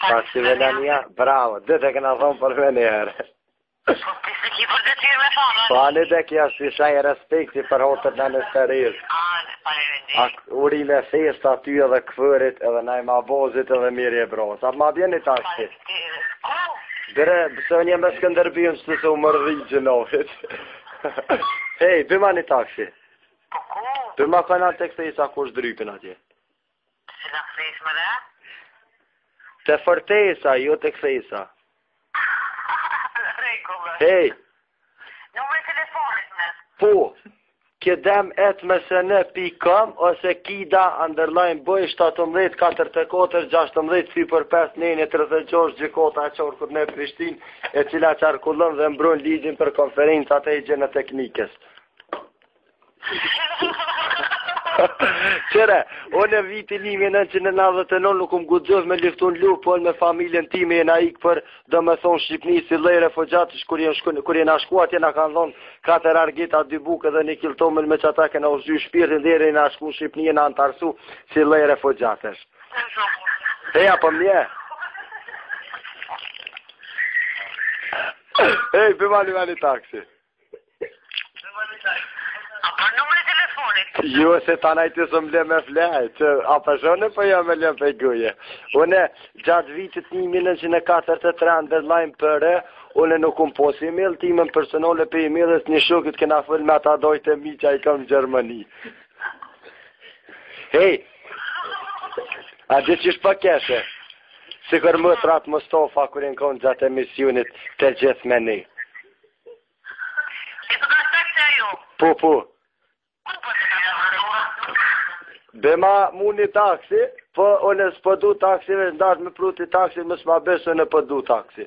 Taksi Velania, bravo, dhe të këna thonë për me njëherë. Se ki për detyrë me thonë, Po anë dhe kja si shaj respekti për hotër në nësërirë. Urime festa ty edhe këfërit edhe najma bozit edhe mirje bros. A ma bjeni taksi? Bire, pëse një me Skënderbim së të më rri gjënohit. Hej, bëma një taksi. Bëma kanë të kësejsa kush drypin atje. Se në kësejs më dhe? Të fërtesa, jo të kësejsa. Hej. Numër telefonit me? Po, këdem @msn.com ose kida underline bëj 17 44 16 3/5 9 36 gjikota e qorkut në Prishtinë, e cila qarkullon dhe mbron ligjin për konferencat e higjienës teknikës. Qere, unë e vitin 1999 nuk më gudzov me liftun lup, po me familjen time jena ik për, do me thonë Shqipni si lej refugjatës, kur jena shkuat jena kanë thonë 4 argita, 2 buke dhe 1 kiltomel me qata kena uzhy shpirtin dhe jena shku Shqipni jena antarsu si lej refugjatës. Heja për mje. Hej, bëma një taksi. Jo, se ta najtë së mle me flej, që a përshone për jo me le për guje. Une, gjatë vitit 1943 ndërlajmë përre, une nuk unë posi email, timën personale për emailës një shukit këna fëll me ata dojtë e mi që a i kam në Gjermani. Hej, a dhe që shpa keshe, si kër më të ratë Mustafa kër në konë gjatë emisionit të gjithë me ne. Po. Bema mu një taksi, po unë s'po du taksive, ndash me pruti taksi, më s'ma besë në po du taksi.